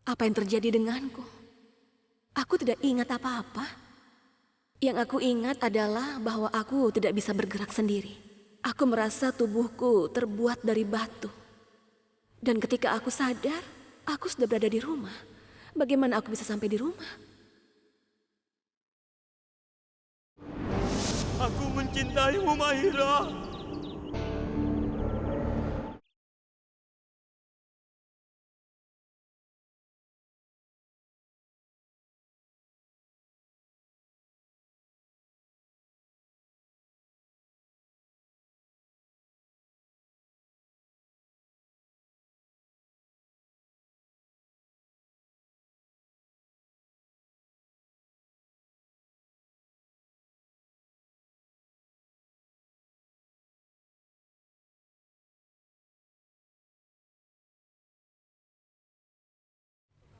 Apa yang terjadi denganku? Aku tidak ingat apa-apa. Yang aku ingat adalah bahwa aku tidak bisa bergerak sendiri. Aku merasa tubuhku terbuat dari batu. Dan ketika aku sadar, aku sudah berada di rumah. Bagaimana aku bisa sampai di rumah? Aku mencintaimu, Mahira.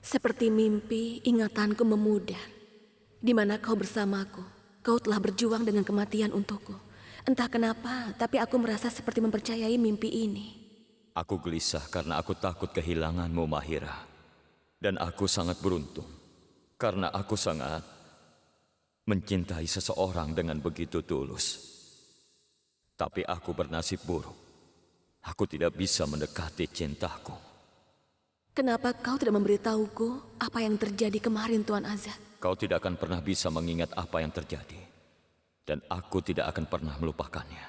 Seperti mimpi, ingatanku memudar. Di mana kau bersamaku, kau telah berjuang dengan kematian untukku. Entah kenapa, tapi aku merasa seperti mempercayai mimpi ini. Aku gelisah karena aku takut kehilanganmu, Mahira. Dan aku sangat beruntung karena aku sangat mencintai seseorang dengan begitu tulus. Tapi aku bernasib buruk. Aku tidak bisa mendekati cintaku. Kenapa kau tidak memberitahuku apa yang terjadi kemarin, Tuan Azad? Kau tidak akan pernah bisa mengingat apa yang terjadi. Dan aku tidak akan pernah melupakannya.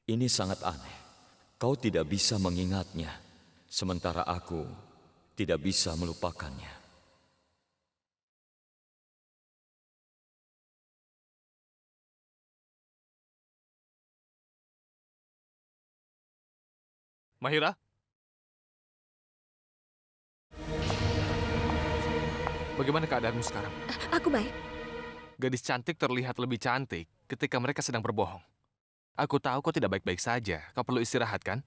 Ini sangat aneh. Kau tidak bisa mengingatnya, sementara aku tidak bisa melupakannya. Mahira, bagaimana keadaanmu sekarang? Aku baik. Gadis cantik terlihat lebih cantik ketika mereka sedang berbohong. Aku tahu kau tidak baik-baik saja. Kau perlu istirahat, kan?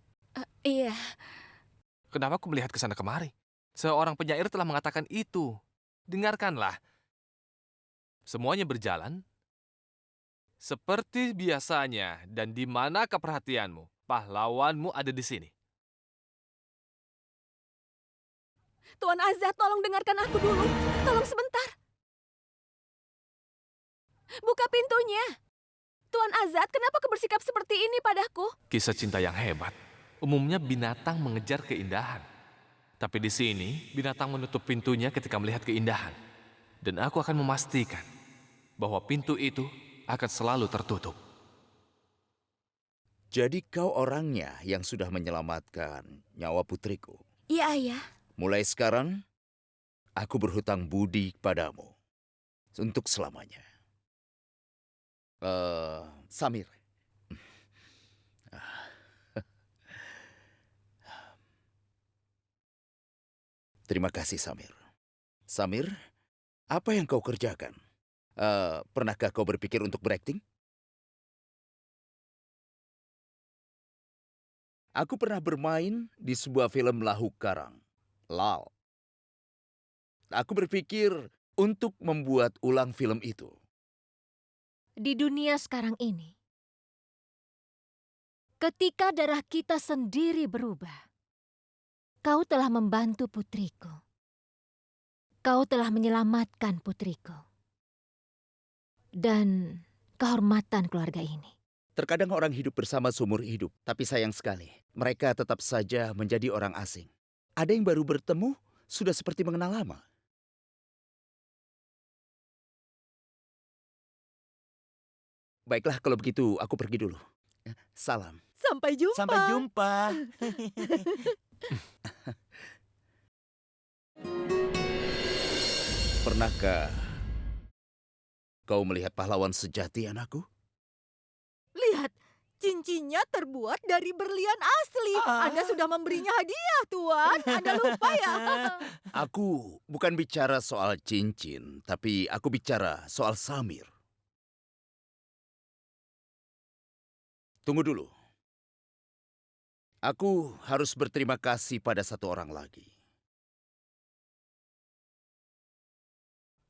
Iya, Kenapa aku melihat ke sana kemari? Seorang penyair telah mengatakan itu. Dengarkanlah. Semuanya berjalan seperti biasanya dan di mana keperhatianmu? Pahlawanmu ada di sini. Tuan Azad, tolong dengarkan aku dulu. Tolong sebentar. Buka pintunya. Tuan Azad, kenapa kau bersikap seperti ini padaku? Kisah cinta yang hebat. Umumnya binatang mengejar keindahan. Tapi di sini, binatang menutup pintunya ketika melihat keindahan. Dan aku akan memastikan bahwa pintu itu akan selalu tertutup. Jadi kau orangnya yang sudah menyelamatkan nyawa putriku. Iya, Ayah. Mulai sekarang, aku berhutang budi padamu untuk selamanya. Samir. Terima kasih, Samir. Samir, apa yang kau kerjakan? Pernahkah kau berpikir untuk berakting? Aku pernah bermain di sebuah film Lahu Karang, Lal. Aku berpikir untuk membuat ulang film itu. Di dunia sekarang ini, ketika darah kita sendiri berubah, kau telah membantu putriku. Kau telah menyelamatkan putriku. Dan kehormatan keluarga ini. Terkadang orang hidup bersama seumur hidup, tapi sayang sekali, mereka tetap saja menjadi orang asing. Ada yang baru bertemu, sudah seperti mengenal lama. Baiklah, kalau begitu aku pergi dulu. Salam. Sampai jumpa. Sampai jumpa. Pernahkah kau melihat pahlawan sejati, anakku? Lihat, cincinnya terbuat dari berlian asli. Anda sudah memberinya hadiah, Tuan. Anda lupa ya? Aku bukan bicara soal cincin, tapi aku bicara soal Samir. Tunggu dulu. Aku harus berterima kasih pada satu orang lagi.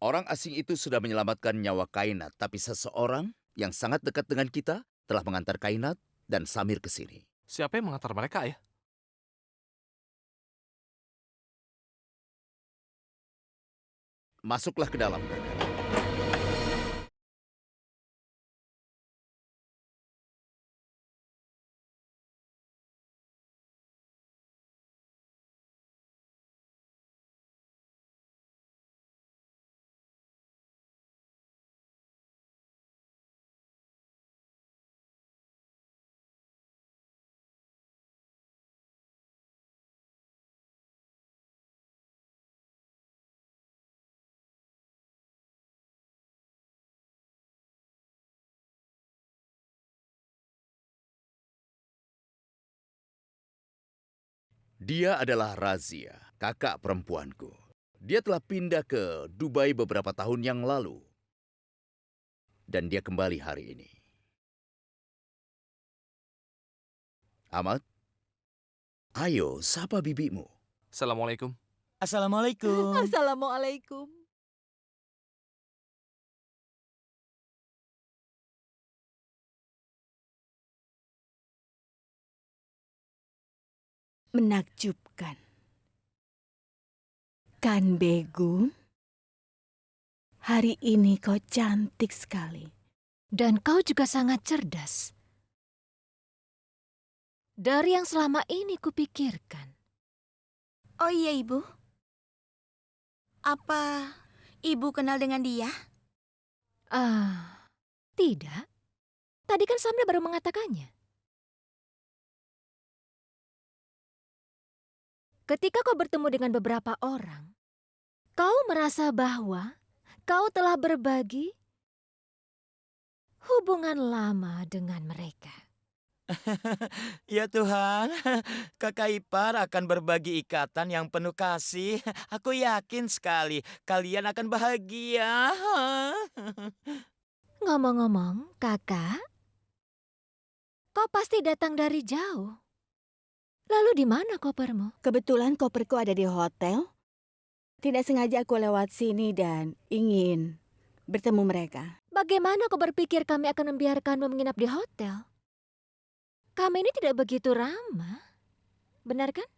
Orang asing itu sudah menyelamatkan nyawa Kainat, tapi seseorang yang sangat dekat dengan kita telah mengantar Kainat dan Samir ke sini. Siapa yang mengantar mereka, ya? Masuklah ke dalam, Kakak. Dia adalah Razia, kakak perempuanku. Dia telah pindah ke Dubai beberapa tahun yang lalu. Dan dia kembali hari ini. Ahmad, ayo sapa bibimu. Assalamualaikum. Assalamualaikum. Assalamualaikum. Menakjubkan. Kan Begum, hari ini kau cantik sekali. Dan kau juga sangat cerdas. Dari yang selama ini kupikirkan. Oh iya, Ibu. Apa Ibu kenal dengan dia? Tidak. Tadi kan Samda baru mengatakannya. Ketika kau bertemu dengan beberapa orang, kau merasa bahwa kau telah berbagi hubungan lama dengan mereka. Ya Tuhan, kakak ipar akan berbagi ikatan yang penuh kasih. Aku yakin sekali kalian akan bahagia. Ngomong-ngomong, kakak, kau pasti datang dari jauh. Lalu di mana kopermu? Kebetulan koperku ada di hotel. Tidak sengaja aku lewat sini dan ingin bertemu mereka. Bagaimana kau berpikir kami akan membiarkanmu menginap di hotel? Kami ini tidak begitu ramah. Benar kan?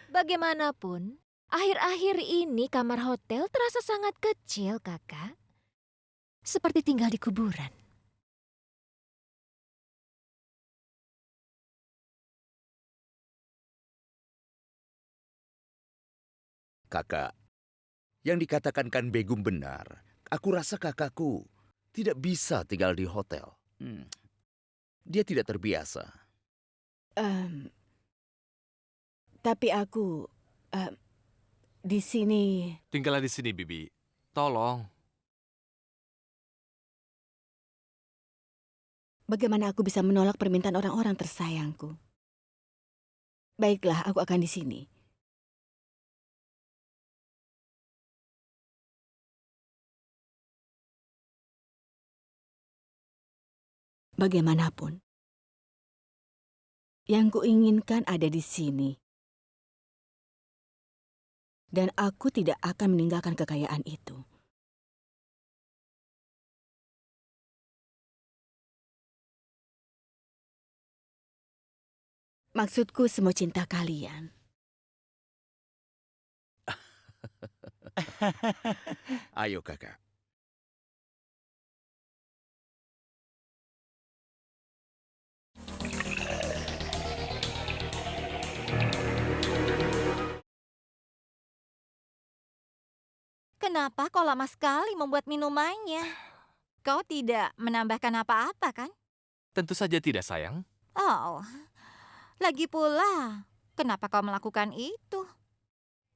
Bagaimanapun, akhir-akhir ini kamar hotel terasa sangat kecil, kakak. Seperti tinggal di kuburan. Kakak, yang dikatakan Kan Begum benar. Aku rasa kakakku tidak bisa tinggal di hotel. Dia tidak terbiasa. Tapi aku di sini. Tinggallah di sini, Bibi. Tolong. Bagaimana aku bisa menolak permintaan orang-orang tersayangku? Baiklah, aku akan di sini. Bagaimanapun, yang kuinginkan ada di sini. Dan aku tidak akan meninggalkan kekayaan itu. Maksudku semua cinta kalian. Ayo kakak. Kenapa kau lama sekali membuat minumannya? Kau tidak menambahkan apa-apa, kan? Tentu saja tidak, sayang. Oh, lagi pula, kenapa kau melakukan itu?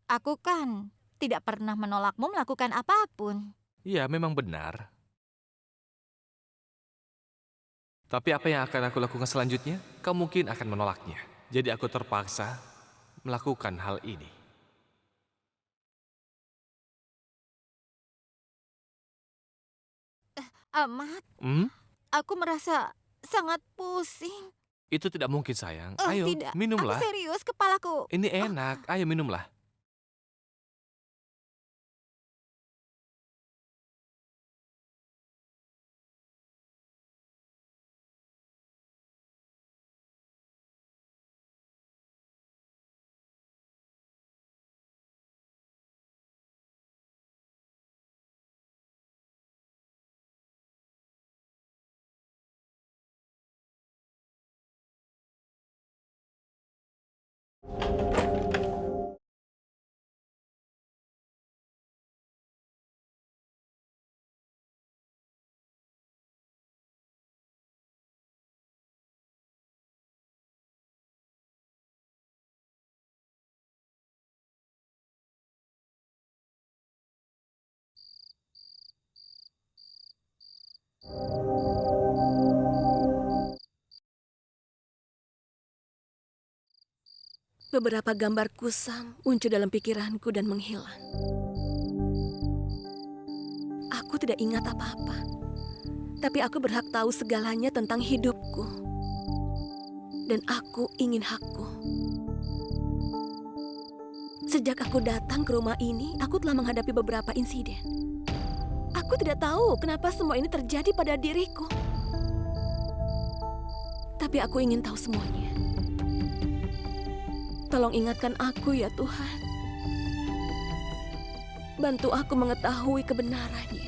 Aku kan tidak pernah menolakmu melakukan apapun. Iya, memang benar. Tapi apa yang akan aku lakukan selanjutnya? Kau mungkin akan menolaknya. Jadi aku terpaksa melakukan hal ini. Ahmad, aku merasa sangat pusing. Itu tidak mungkin, sayang. Oh, Ayo, tidak. minumlah. Aku serius, kepalaku. Ini enak. Ayo, minumlah. Beberapa gambar kusam muncul dalam pikiranku dan menghilang. Aku tidak ingat apa-apa, tapi aku berhak tahu segalanya tentang hidupku. Dan aku ingin hakku. Sejak aku datang ke rumah ini, aku telah menghadapi beberapa insiden. Aku tidak tahu kenapa semua ini terjadi pada diriku. Tapi aku ingin tahu semuanya. Tolong ingatkan aku ya Tuhan. Bantu aku mengetahui kebenarannya.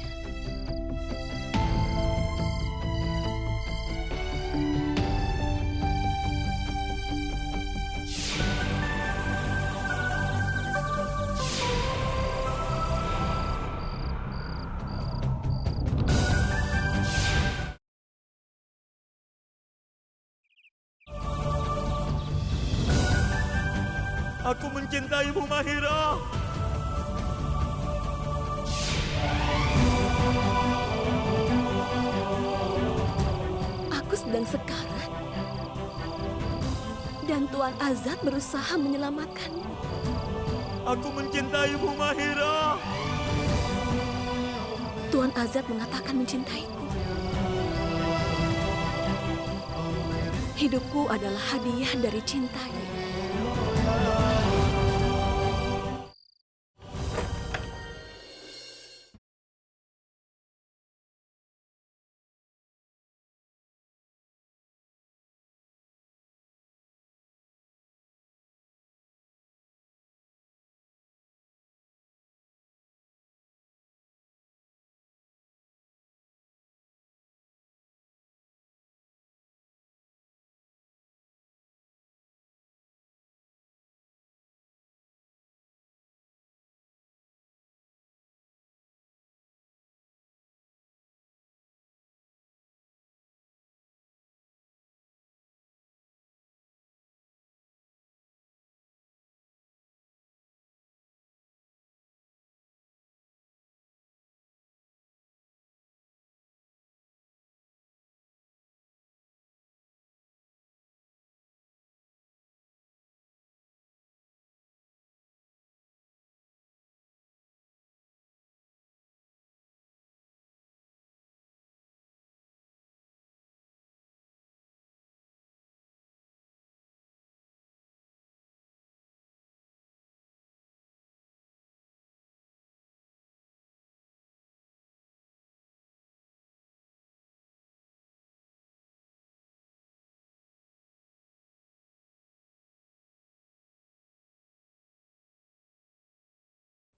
Aku mencintaimu, Mahira. Aku sedang sekarat. Dan Tuan Azad berusaha menyelamatkanmu. Aku mencintaimu, Mahira. Tuan Azad mengatakan mencintaiku. Hidupku adalah hadiah dari cintanya.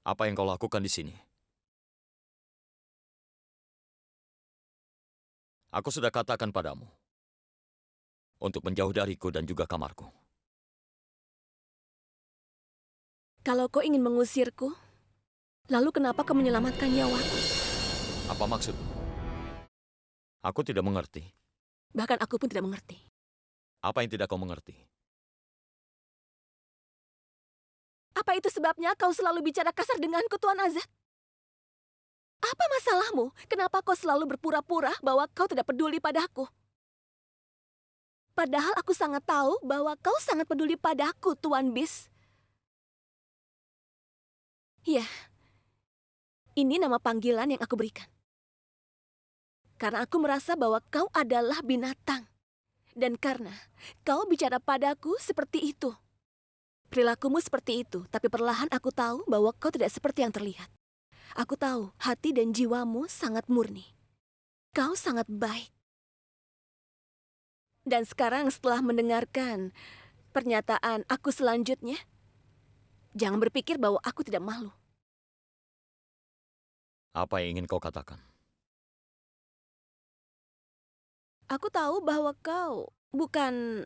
Apa yang kau lakukan di sini? Aku sudah katakan padamu untuk menjauh dariku dan juga kamarku. Kalau kau ingin mengusirku, lalu kenapa kau menyelamatkan nyawaku? Apa maksudmu? Aku tidak mengerti. Bahkan aku pun tidak mengerti. Apa yang tidak kau mengerti? Apa itu sebabnya kau selalu bicara kasar denganku, Tuan Azad? Apa masalahmu? Kenapa kau selalu berpura-pura bahwa kau tidak peduli padaku? Padahal aku sangat tahu bahwa kau sangat peduli padaku, Tuan Bis. Ya, ini nama panggilan yang aku berikan. Karena aku merasa bahwa kau adalah binatang. Dan karena kau bicara padaku seperti itu. Perilakumu seperti itu, tapi perlahan aku tahu bahwa kau tidak seperti yang terlihat. Aku tahu hati dan jiwamu sangat murni. Kau sangat baik. Dan sekarang setelah mendengarkan pernyataan aku selanjutnya, jangan berpikir bahwa aku tidak malu. Apa yang ingin kau katakan? Aku tahu bahwa kau bukan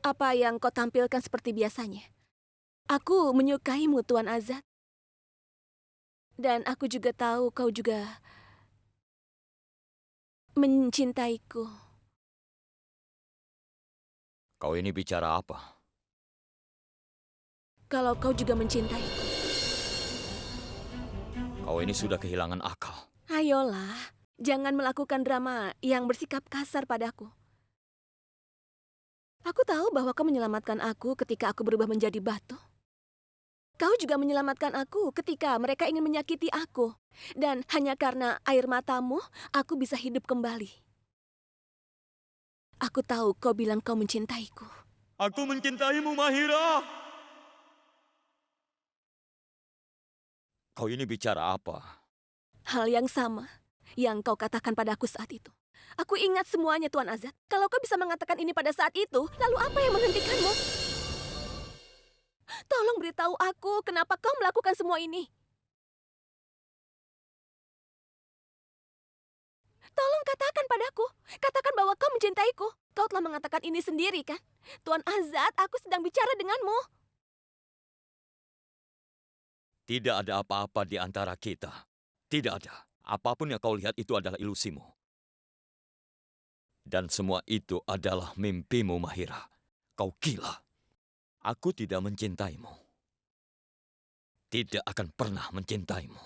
apa yang kau tampilkan seperti biasanya. Aku menyukaimu, Tuan Azad. Dan aku juga tahu kau juga mencintaiku. Kau ini bicara apa? Kalau kau juga mencintaiku. Kau ini sudah kehilangan akal. Ayolah, Jangan melakukan drama yang bersikap kasar padaku. Aku tahu bahwa kau menyelamatkan aku ketika aku berubah menjadi batu. Kau juga menyelamatkan aku ketika mereka ingin menyakiti aku. Dan hanya karena air matamu, aku bisa hidup kembali. Aku tahu kau bilang kau mencintaiku. Aku mencintaimu, Mahira. Kau ini bicara apa? Hal yang sama yang kau katakan padaku saat itu. Aku ingat semuanya, Tuan Azad. Kalau kau bisa mengatakan ini pada saat itu, lalu apa yang menghentikanmu? Tolong beritahu aku kenapa kau melakukan semua ini. Tolong katakan padaku. Katakan bahwa kau mencintaiku. Kau telah mengatakan ini sendiri, kan? Tuan Azad, aku sedang bicara denganmu. Tidak ada apa-apa di antara kita. Tidak ada. Apapun yang kau lihat itu adalah ilusimu. Dan semua itu adalah mimpimu, Mahira. Kau gila. Aku tidak mencintaimu. Tidak akan pernah mencintaimu.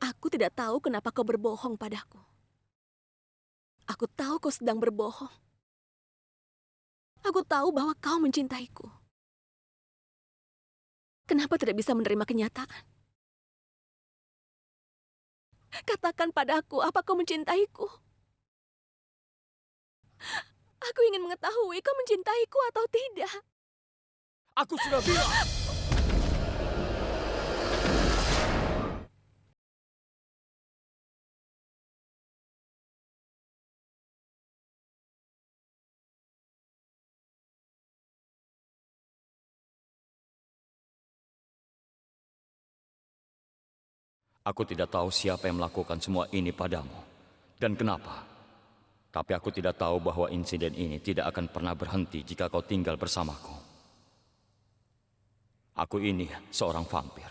Aku tidak tahu kenapa kau berbohong padaku. Aku tahu kau sedang berbohong. Aku tahu bahwa kau mencintaiku. Kenapa tidak bisa menerima kenyataan? Katakan padaku, apa kau mencintaiku? Aku ingin mengetahui kau mencintaiku atau tidak. Aku sudah bilang. Aku tidak tahu siapa yang melakukan semua ini padamu dan kenapa. Tapi aku tidak tahu bahwa insiden ini tidak akan pernah berhenti jika kau tinggal bersamaku. Aku ini seorang vampir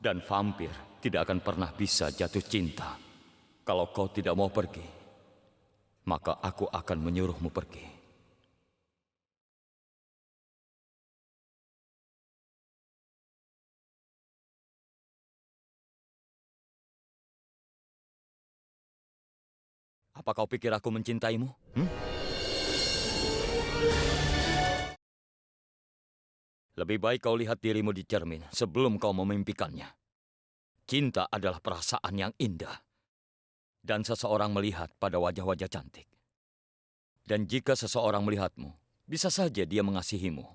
dan vampir tidak akan pernah bisa jatuh cinta. Kalau kau tidak mau pergi, maka aku akan menyuruhmu pergi. Apa kau pikir aku mencintaimu? Lebih baik kau lihat dirimu di cermin sebelum kau memimpikannya. Cinta adalah perasaan yang indah. Dan seseorang melihat pada wajah-wajah cantik. Dan jika seseorang melihatmu, bisa saja dia mengasihimu.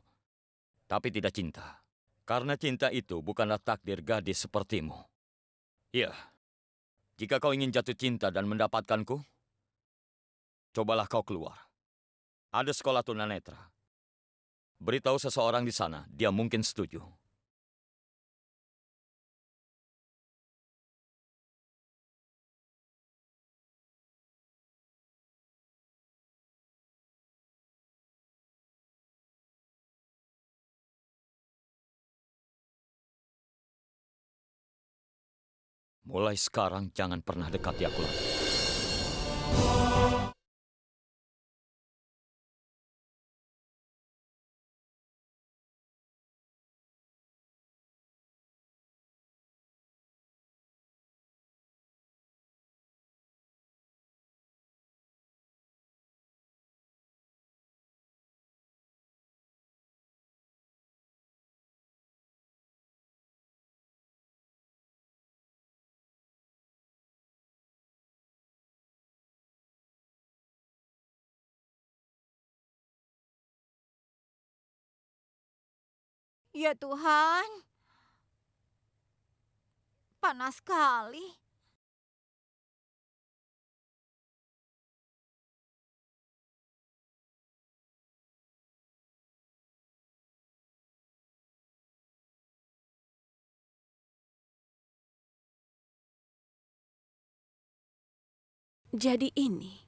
Tapi tidak cinta. Karena cinta itu bukanlah takdir gadis sepertimu. Ya, jika kau ingin jatuh cinta dan mendapatkanku, cobalah kau keluar. Ada sekolah tunanetra. Beritahu seseorang di sana, dia mungkin setuju. Mulai sekarang jangan pernah dekati aku lagi. Ya Tuhan, panas sekali. Jadi ini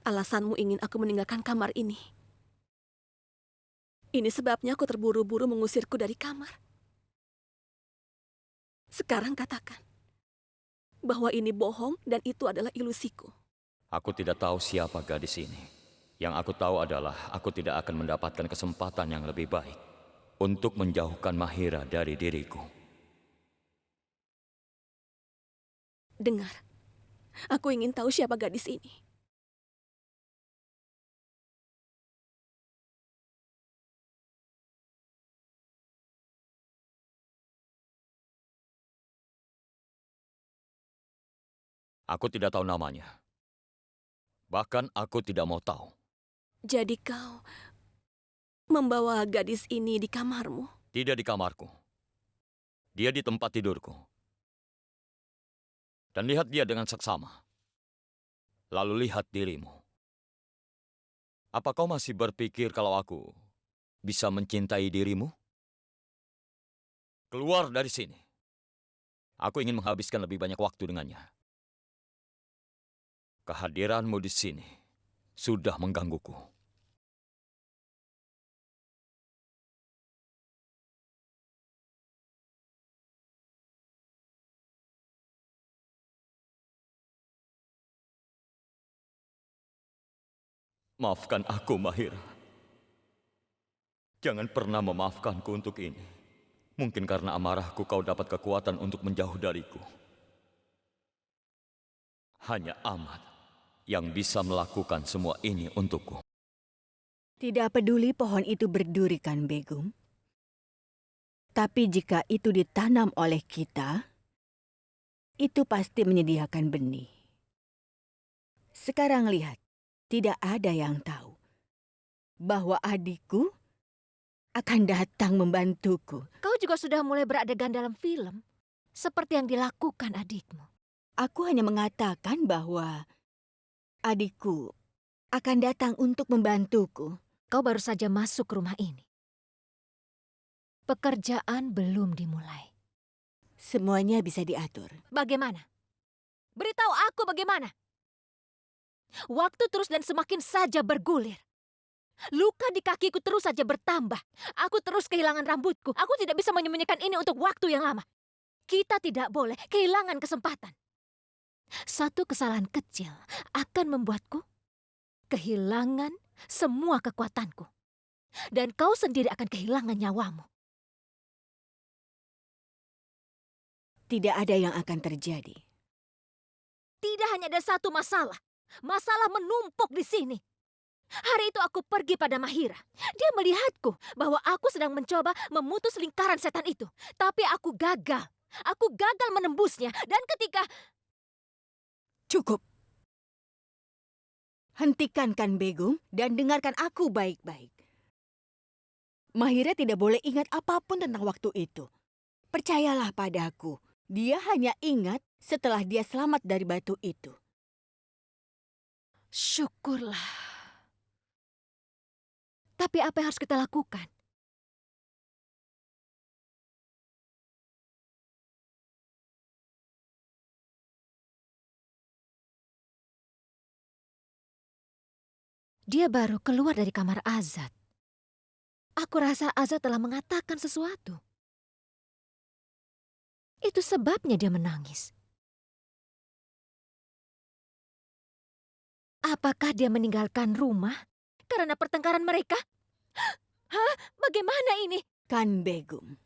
alasanmu ingin aku meninggalkan kamar ini. Ini sebabnya aku terburu-buru mengusirku dari kamar. Sekarang katakan bahwa ini bohong dan itu adalah ilusiku. Aku tidak tahu siapa gadis ini. Yang aku tahu adalah aku tidak akan mendapatkan kesempatan yang lebih baik untuk menjauhkan Mahira dari diriku. Dengar, aku ingin tahu siapa gadis ini. Aku tidak tahu namanya. Bahkan aku tidak mau tahu. Jadi kau membawa gadis ini di kamarmu? Tidak di kamarku. Dia di tempat tidurku. Dan lihat dia dengan seksama. Lalu lihat dirimu. Apa kau masih berpikir kalau aku bisa mencintai dirimu? Keluar dari sini. Aku ingin menghabiskan lebih banyak waktu dengannya. Kehadiranmu di sini sudah menggangguku. Maafkan aku, Mahira. Jangan pernah memaafkanku untuk ini. Mungkin karena amarahku kau dapat kekuatan untuk menjauh dariku. Hanya Ahmad yang bisa melakukan semua ini untukku. Tidak peduli pohon itu berduri kan, Begum. Tapi jika itu ditanam oleh kita, itu pasti menyediakan benih. Sekarang lihat, tidak ada yang tahu bahwa adikku akan datang membantuku. Kau juga sudah mulai beradegan dalam film, seperti yang dilakukan adikmu. Aku hanya mengatakan bahwa adikku akan datang untuk membantuku. Kau baru saja masuk rumah ini. Pekerjaan belum dimulai. Semuanya bisa diatur. Bagaimana? Beritahu aku bagaimana. Waktu terus dan semakin saja bergulir. Luka di kakiku terus saja bertambah. Aku terus kehilangan rambutku. Aku tidak bisa menyembunyikan ini untuk waktu yang lama. Kita tidak boleh kehilangan kesempatan. Satu kesalahan kecil akan membuatku kehilangan semua kekuatanku. Dan kau sendiri akan kehilangan nyawamu. Tidak ada yang akan terjadi. Tidak hanya ada satu masalah. Masalah menumpuk di sini. Hari itu aku pergi pada Mahira. Dia melihatku bahwa aku sedang mencoba memutus lingkaran setan itu. Tapi aku gagal. Aku gagal menembusnya. Dan ketika... Cukup. Hentikan kan, Begum, dan dengarkan aku baik-baik. Mahira tidak boleh ingat apapun tentang waktu itu. Percayalah padaku. Dia hanya ingat setelah dia selamat dari batu itu. Syukurlah. Tapi apa yang harus kita lakukan? Dia baru keluar dari kamar Azad. Aku rasa Azad telah mengatakan sesuatu. Itu sebabnya dia menangis. Apakah dia meninggalkan rumah karena pertengkaran mereka? Hah? Bagaimana ini? Kan, Begum.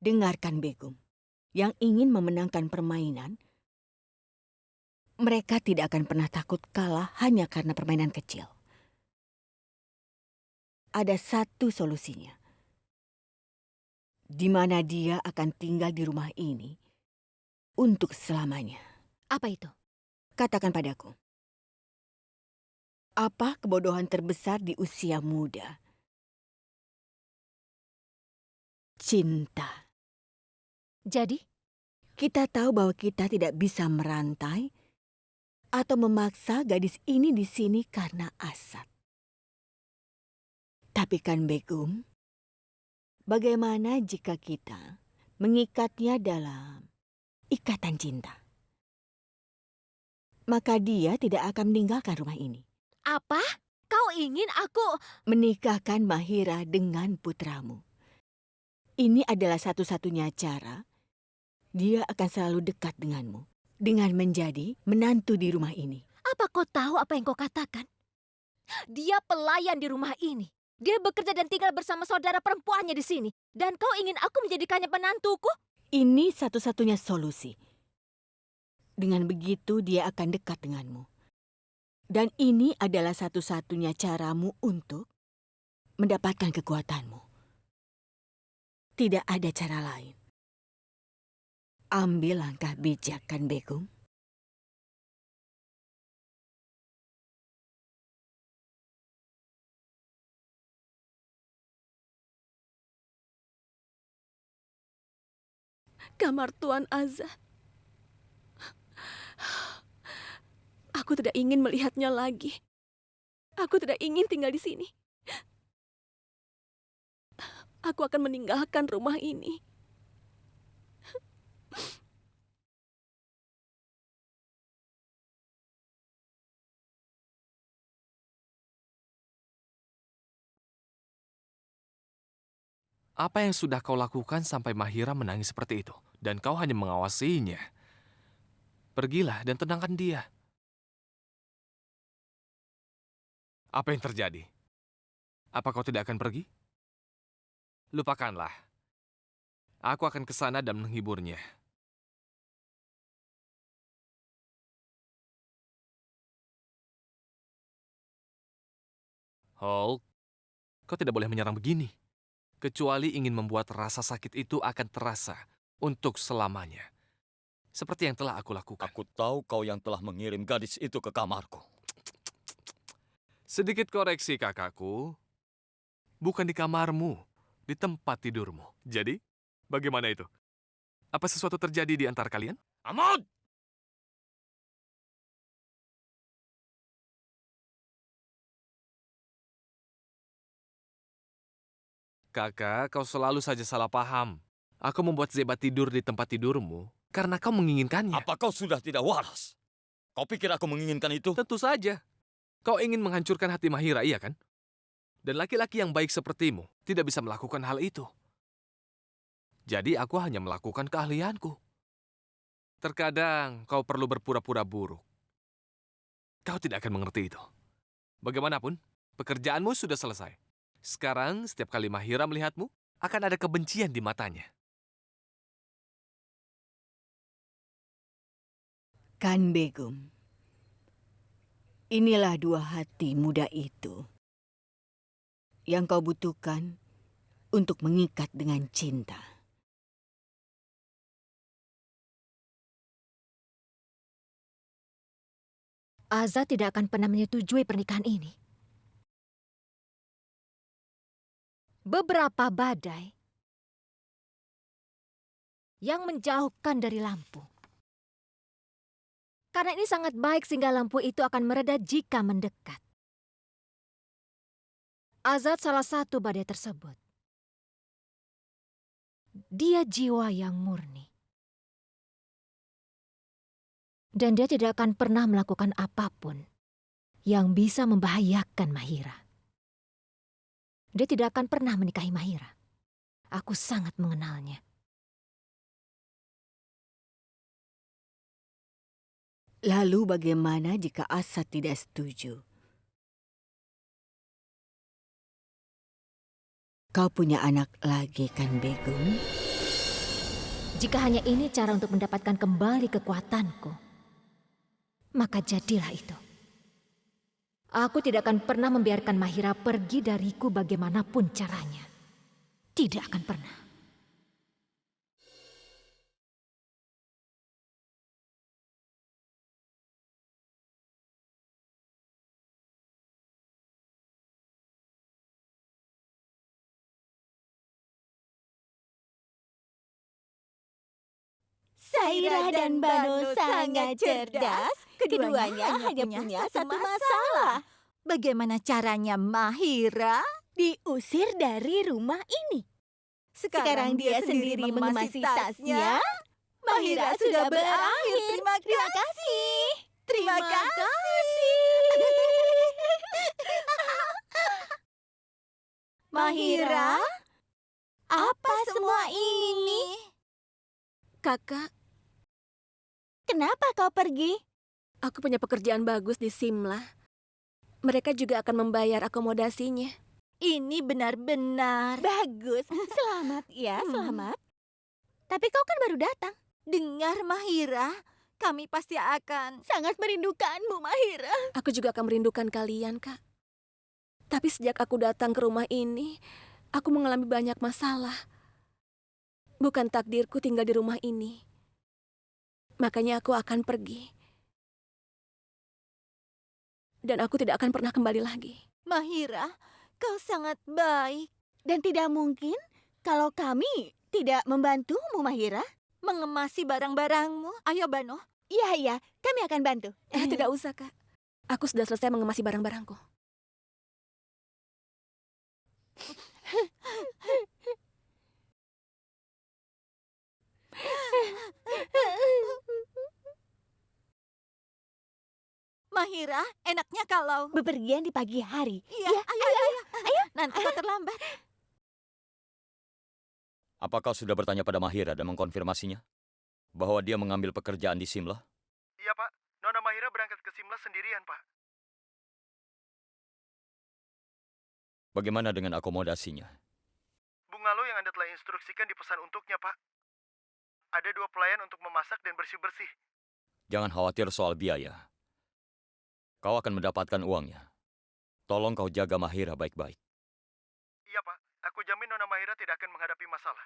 Dengarkan, Begum. Yang ingin memenangkan permainan, mereka tidak akan pernah takut kalah hanya karena permainan kecil. Ada satu solusinya. Di mana dia akan tinggal di rumah ini untuk selamanya. Apa itu? Katakan padaku. Apa kebodohan terbesar di usia muda? Cinta. Jadi? Kita tahu bahwa kita tidak bisa merantai atau memaksa gadis ini di sini karena Asad. Tapi kan, Begum, bagaimana jika kita mengikatnya dalam ikatan cinta? Maka dia tidak akan meninggalkan rumah ini. Apa? Kau ingin aku... Menikahkan Mahira dengan putramu. Ini adalah satu-satunya cara dia akan selalu dekat denganmu. Dengan menjadi menantu di rumah ini. Apa kau tahu apa yang kau katakan? Dia pelayan di rumah ini. Dia bekerja dan tinggal bersama saudara perempuannya di sini. Dan kau ingin aku menjadikannya penantuku? Ini satu-satunya solusi. Dengan begitu dia akan dekat denganmu. Dan ini adalah satu-satunya caramu untuk mendapatkan kekuatanmu. Tidak ada cara lain. Ambil langkah bijak, kan Begum? Kamar Tuan Azad. Aku tidak ingin melihatnya lagi. Aku tidak ingin tinggal di sini. Aku akan meninggalkan rumah ini. Apa yang sudah kau lakukan sampai Mahira menangis seperti itu? Dan kau hanya mengawasinya. Pergilah dan tenangkan dia. Apa yang terjadi? Apa kau tidak akan pergi? Lupakanlah. Aku akan ke sana dan menghiburnya. Hulk, kau tidak boleh menyerang begini. Kecuali ingin membuat rasa sakit itu akan terasa untuk selamanya. Seperti yang telah aku lakukan. Aku tahu kau yang telah mengirim gadis itu ke kamarku. Sedikit koreksi kakakku. Bukan di kamarmu, di tempat tidurmu. Jadi, bagaimana itu? Apa sesuatu terjadi di antara kalian? Amon! Kakak, kau selalu saja salah paham. Aku membuat Zeba tidur di tempat tidurmu karena kau menginginkannya. Apa kau sudah tidak waras? Kau pikir aku menginginkan itu? Tentu saja. Kau ingin menghancurkan hati Mahira, iya kan? Dan laki-laki yang baik sepertimu tidak bisa melakukan hal itu. Jadi aku hanya melakukan keahlianku. Terkadang kau perlu berpura-pura buruk. Kau tidak akan mengerti itu. Bagaimanapun, pekerjaanmu sudah selesai. Sekarang, setiap kali Mahira melihatmu, akan ada kebencian di matanya. Kan Begum. Inilah dua hati muda itu yang kau butuhkan untuk mengikat dengan cinta. Azad tidak akan pernah menyetujui pernikahan ini. Beberapa badai yang menjauhkan dari lampu. Karena ini sangat baik sehingga lampu itu akan mereda jika mendekat. Azad salah satu badai tersebut. Dia jiwa yang murni. Dan dia tidak akan pernah melakukan apapun yang bisa membahayakan Mahira. Dia tidak akan pernah menikahi Mahira. Aku sangat mengenalnya. Lalu bagaimana jika Asad tidak setuju? Kau punya anak lagi kan, Begum? Jika hanya ini cara untuk mendapatkan kembali kekuatanku, maka jadilah itu. Aku tidak akan pernah membiarkan Mahira pergi dariku bagaimanapun caranya. Tidak akan pernah. Saira dan Bano sangat cerdas. Keduanya hanya punya satu masalah. Bagaimana caranya Mahira Diusir dari rumah ini. Sekarang dia sendiri mengemasi tasnya. Mahira sudah berakhir. Terima kasih. Terima kasih. Mahira, apa semua ini? Kakak, Kenapa kau pergi? aku punya pekerjaan bagus di Simla. Mereka juga akan membayar akomodasinya. Ini benar-benar Bagus. Selamat ya, selamat. Tapi kau kan baru datang. Dengar, Mahira, kami pasti akan... Sangat merindukanmu, Mahira. Aku juga akan merindukan kalian, Kak. Tapi sejak aku datang ke rumah ini, aku mengalami banyak masalah. Bukan takdirku tinggal di rumah ini. Makanya aku akan pergi. Dan aku tidak akan pernah kembali lagi. Mahira, kau sangat baik. Dan tidak mungkin kalau kami tidak membantumu, Mahira. Mengemasi barang-barangmu. Ayo, Bano. Iya, kami akan bantu. Tidak usah, Kak. Aku sudah selesai mengemasi barang-barangku. Mahira, enaknya kalau... Bepergian di pagi hari. Iya, ayo. Nanti kau terlambat. Apakah kau sudah bertanya pada Mahira dan mengkonfirmasinya bahwa dia mengambil pekerjaan di Simla? Iya, Pak. Nona Mahira berangkat ke Simla sendirian, Pak. Bagaimana dengan akomodasinya? Bungalow yang Anda telah instruksikan dipesan untuknya, Pak. Ada 2 pelayan untuk memasak dan bersih-bersih. Jangan khawatir soal biaya. Kau akan mendapatkan uangnya. Tolong kau jaga Mahira baik-baik. Iya, Pak. Aku jamin Nona Mahira tidak akan menghadapi masalah.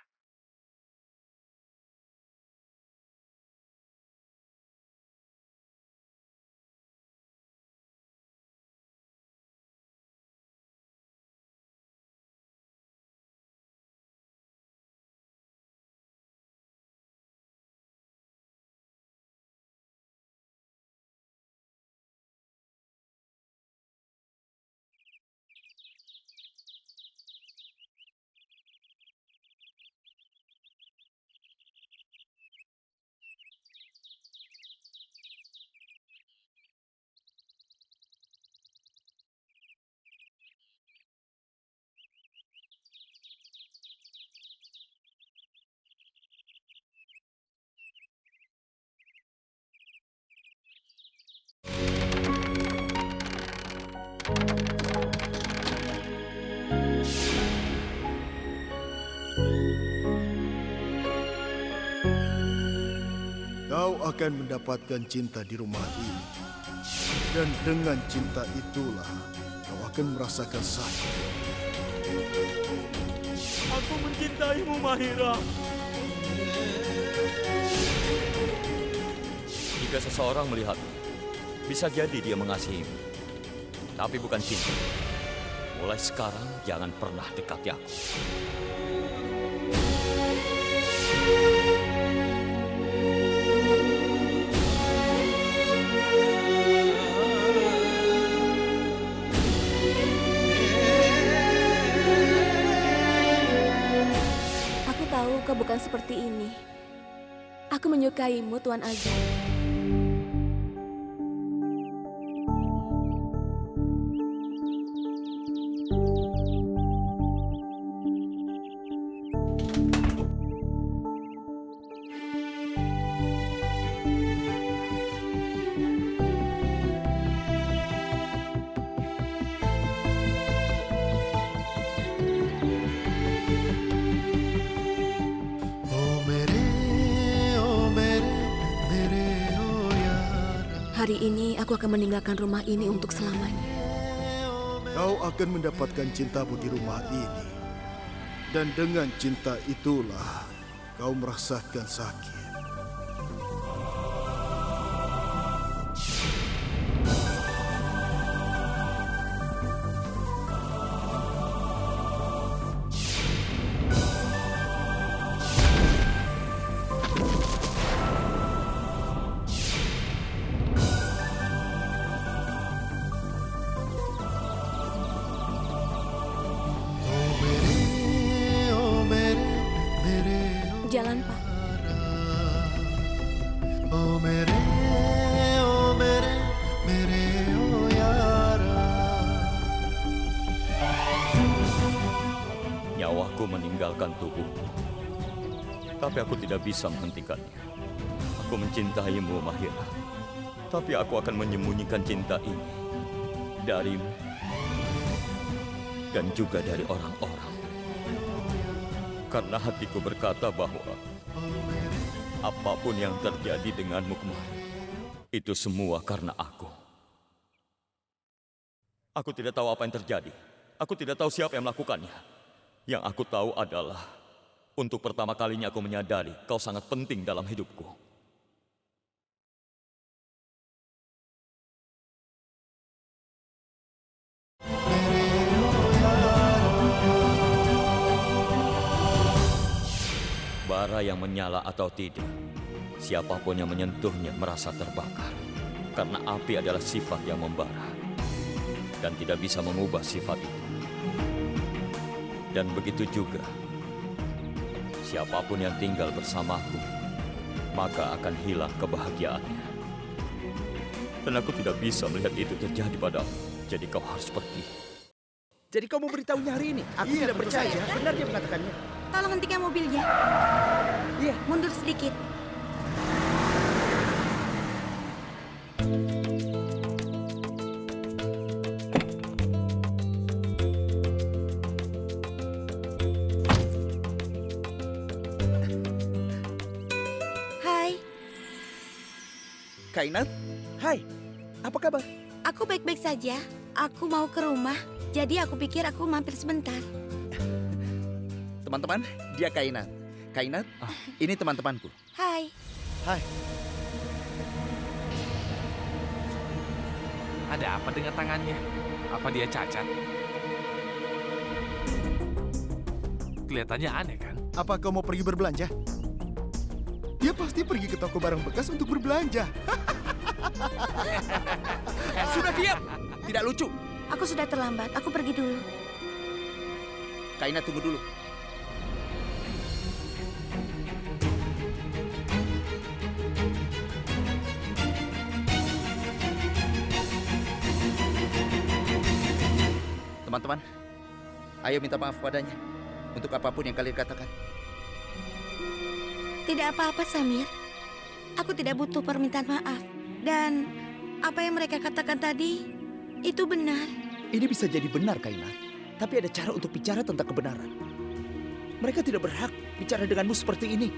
Kau akan mendapatkan cinta di rumah ini. Dan dengan cinta itulah kau akan merasakan sakit. Aku mencintaimu, Mahira. Jika seseorang melihatmu, bisa jadi dia mengasihimu. Tapi bukan cinta. Mulai sekarang jangan pernah dekati aku. Aku tahu kau bukan seperti ini. Aku menyukaimu, Tuan Azam. Hari ini aku akan meninggalkan rumah ini untuk selamanya. Kau akan mendapatkan cintamu di rumah ini. Dan dengan cinta itulah kau merasakan sakit. Jalan, Pak. Nyawaku meninggalkan tubuhku. Tapi aku tidak bisa menghentikannya. Aku mencintaimu, Mahira. Tapi aku akan menyembunyikan cinta ini darimu dan juga dari orang-orang. Karena hatiku berkata bahwa apapun yang terjadi denganmu kemarin, itu semua karena aku. Aku tidak tahu apa yang terjadi. Aku tidak tahu siapa yang melakukannya. Yang aku tahu adalah, untuk pertama kalinya aku menyadari kau sangat penting dalam hidupku. Bara yang menyala atau tidak, siapapun yang menyentuhnya merasa terbakar. Karena api adalah sifat yang membara dan tidak bisa mengubah sifat itu. Dan begitu juga, siapapun yang tinggal bersamaku, maka akan hilang kebahagiaannya. Dan aku tidak bisa melihat itu terjadi padamu, jadi kau harus pergi. Jadi kau mau beritahunya hari ini? Aku Iya, tidak tentu percaya. saja. Benar dia mengatakannya. Tolong hentikan mobilnya. Iya. Mundur sedikit. Hai, Kainat, hai. Apa kabar? aku baik-baik saja. Aku mau ke rumah, jadi aku pikir aku mampir sebentar. Teman-teman, dia Kainat. Kainat, ini teman-temanku. Hai. Hai, Ada apa dengan tangannya? Apa dia cacat? Kelihatannya aneh kan? apa kau mau pergi berbelanja? Dia pasti pergi ke toko barang bekas untuk berbelanja. Sudah diam! Tidak lucu. Aku sudah terlambat, aku pergi dulu. Kainat, tunggu dulu. Teman-teman, ayo minta maaf padanya untuk apapun yang kalian katakan. Tidak apa-apa, Samir. Aku tidak butuh permintaan maaf. Dan apa yang mereka katakan tadi, itu benar. Ini bisa jadi benar, Kainat. Tapi ada cara untuk bicara tentang kebenaran. Mereka tidak berhak bicara denganmu seperti ini.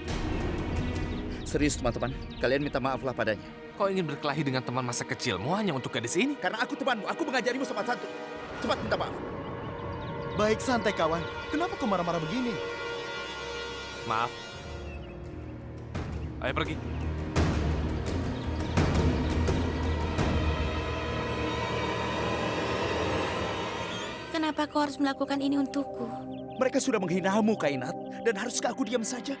Serius, teman-teman. Kalian minta maaflah padanya. Kau ingin berkelahi dengan teman masa kecilmu hanya untuk gadis ini? Karena aku temanmu, aku mengajarimu sopan santun. Cepat minta maaf. Baik, santai kawan. Kenapa kau marah-marah begini? Maaf. Ayo pergi. Kenapa kau harus melakukan ini untukku? Mereka sudah menghinamu, Kainat. Dan haruskah aku diam saja?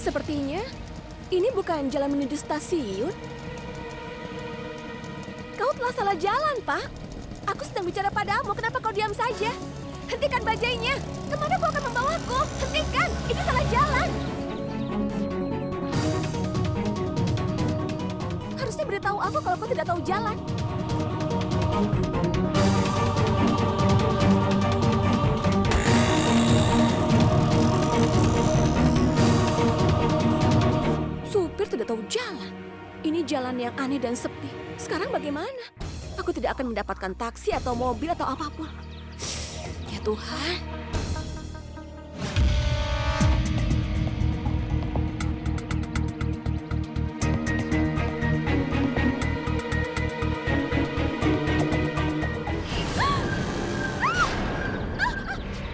Sepertinya ini bukan jalan menuju stasiun. Kau telah salah jalan, Pak. Aku sedang bicara padamu, kenapa kau diam saja? Hentikan bajainya. Kemana kau akan membawaku? Hentikan, ini salah jalan. Harusnya beritahu aku kalau kau tidak tahu jalan. Supir tidak tahu jalan. Ini jalan yang aneh dan sepi. Sekarang bagaimana? Aku tidak akan mendapatkan taksi atau mobil atau apapun. Ya Tuhan.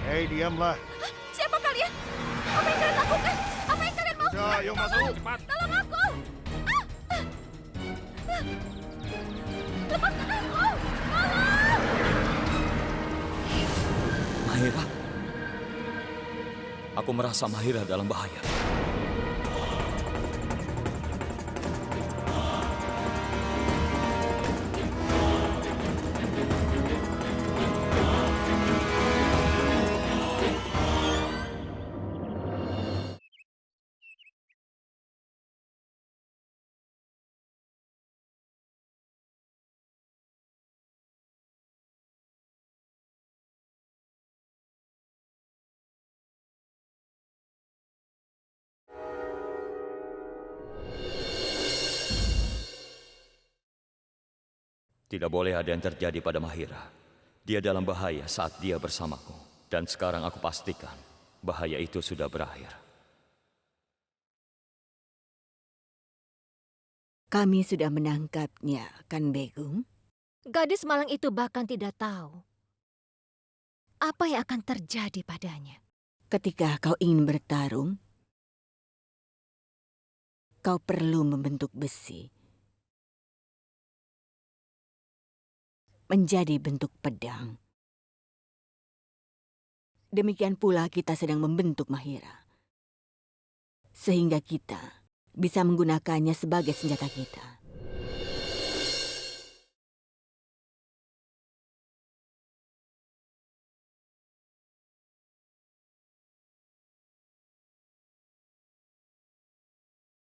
Hei, diamlah. Siapa kalian? Apa yang kalian lakukan? Apa yang kalian mau? Sudah, ayo masuk. Tolong aku! Lepaskan aku! Tolong! Mahira. Aku merasa Mahira dalam bahaya. Tidak boleh ada yang terjadi pada Mahira. Dia dalam bahaya saat dia bersamaku. Dan sekarang aku pastikan bahaya itu sudah berakhir. Kami sudah menangkapnya, kan Begum? Gadis malang itu bahkan tidak tahu apa yang akan terjadi padanya. Ketika kau ingin bertarung, kau perlu membentuk besi menjadi bentuk pedang. Demikian pula kita sedang membentuk Mahira, sehingga kita bisa menggunakannya sebagai senjata kita.